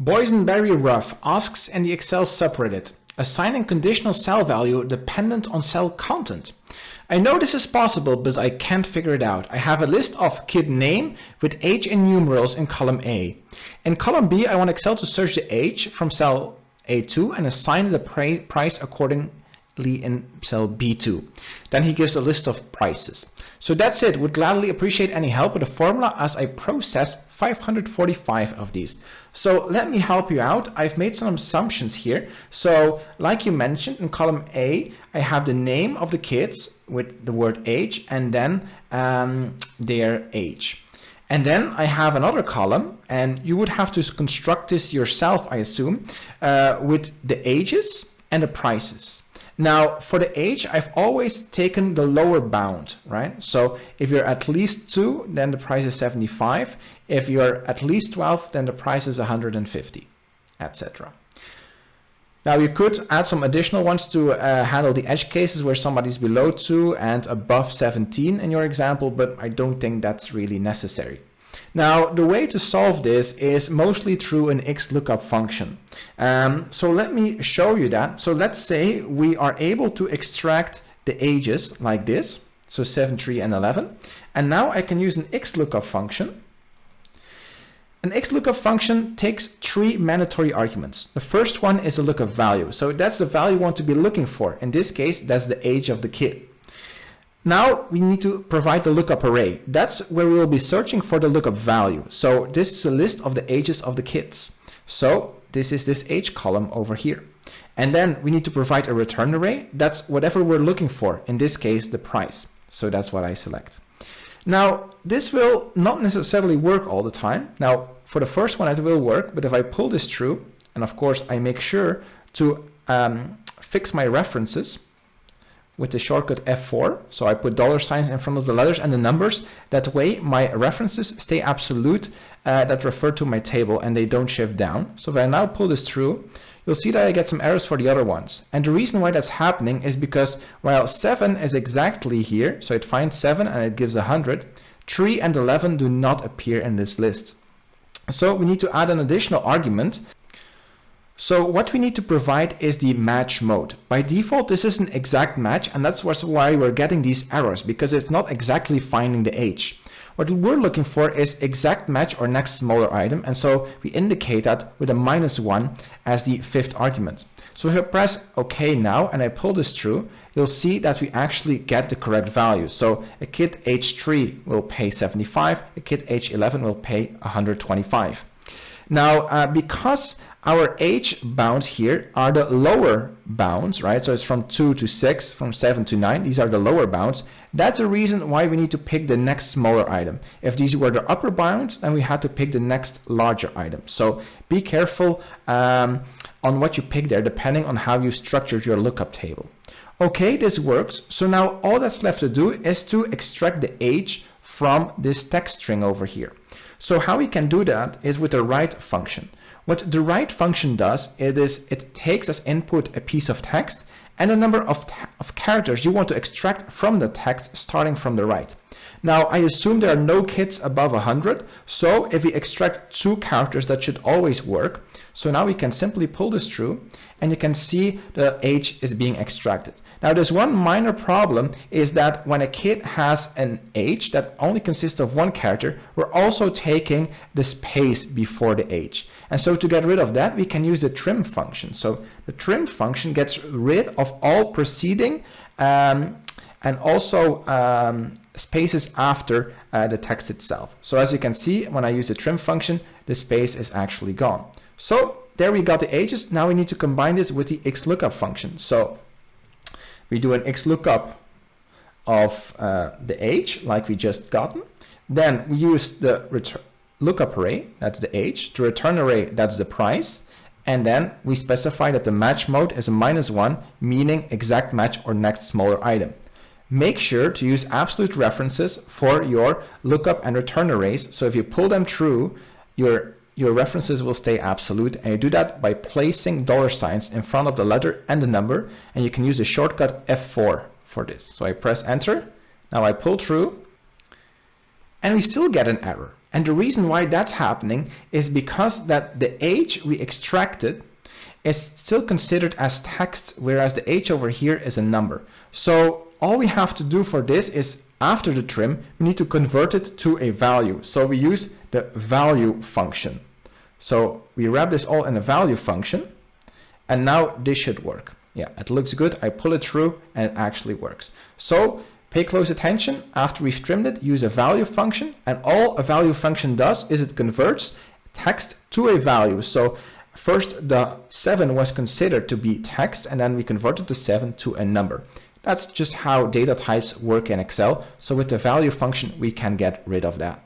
Boysenberry Rough asks in the Excel subreddit, assigning conditional cell value dependent on cell content. I know this is possible, but I can't figure it out. I have a list of kid name with age in numerals in column A. In column B, I want Excel to search the age from cell A2 and assign the price accordingly in cell B2. Then he gives a list of prices. So that's it. Would gladly appreciate any help with the formula as I process 545 of these. So let me help you out. I've made some assumptions here. So like you mentioned, in column A, I have the name of the kids with the word age and then their age. And then I have another column, and you would have to construct this yourself, I assume, with the ages and the prices. Now, for the age, I've always taken the lower bound, right? So if you're at least 2, then the price is 75. If you're at least 12, then the price is 150, etc. Now, you could add some additional ones to handle the edge cases where somebody's below 2 and above 17 in your example, but I don't think that's really necessary. Now, the way to solve this is mostly through an XLOOKUP function. So let me show you that. So let's say we are able to extract the ages like this, so 7, 3, and 11. And now I can use an XLOOKUP function. An XLOOKUP function takes 3 mandatory arguments. The first one is a lookup value. So that's the value you want to be looking for. In this case, that's the age of the kid. Now we need to provide the lookup array. That's where we will be searching for the lookup value. So this is a list of the ages of the kids. So this is this age column over here. And then we need to provide a return array. That's whatever we're looking for. In this case, the price. So that's what I select. Now, this will not necessarily work all the time. Now, for the first one, it will work. But if I pull this through, and of course, I make sure to fix my references with the shortcut F4. So I put $signs in front of the letters and the numbers. That way my references stay absolute that refer to my table and they don't shift down. So if I now pull this through, you'll see that I get some errors for the other ones. And the reason why that's happening is because while 7 is exactly here, so it finds 7 and it gives 100, 3 and 11 do not appear in this list. So we need to add an additional argument. So what we need to provide is the match mode. By default, this is an exact match, and that's why we're getting these errors, because it's not exactly finding the age. What we're looking for is exact match or next smaller item, and so we indicate that with a -1 as the 5th argument. So if I press OK now and I pull this through, you'll see that we actually get the correct value. So a kid age 3 will pay 75, a kid age 11 will pay 125. Now, because our age bounds here are the lower bounds, right? So it's from 2 to 6, from 7 to 9. These are the lower bounds. That's the reason why we need to pick the next smaller item. If these were the upper bounds, then we had to pick the next larger item. So be careful on what you pick there, depending on how you structured your lookup table. Okay, this works. So now all that's left to do is to extract the age from this text string over here. So how we can do that is with the write function. What the write function does is it takes as input a piece of text and a number of characters you want to extract from the text starting from the right. Now, I assume there are no kids above 100, so if we extract 2 characters, that should always work. So now we can simply pull this through, and you can see the age is being extracted. Now, there's one minor problem, is that when a kid has an age that only consists of 1 character, we're also taking the space before the age. And so to get rid of that, we can use the trim function. So the trim function gets rid of all preceding and also spaces after the text itself. So as you can see, when I use the trim function, the space is actually gone. So there we got the ages. Now we need to combine this with the XLOOKUP function. So we do an XLOOKUP of the age like we just gotten. Then we use the lookup array, that's the age, the return array, that's the price, and then we specify that the match mode is a -1, meaning exact match or next smaller item. Make sure to use absolute references for your lookup and return arrays, so if you pull them through, your references will stay absolute, and you do that by placing $signs in front of the letter and the number, and you can use the shortcut F4 for this. So I press enter, now I pull through, and we still get an error. And the reason why that's happening is because that the age we extracted is still considered as text, whereas the age over here is a number. So all we have to do for this is, after the trim, we need to convert it to a value. So we use the value function. So we wrap this all in a value function, and now this should work. Yeah, it looks good. I pull it through and it actually works. So pay close attention. After we've trimmed it, use a value function, and all a value function does is it converts text to a value. So first the 7 was considered to be text, and then we converted the 7 to a number. That's just how data types work in Excel. So with the value function, we can get rid of that.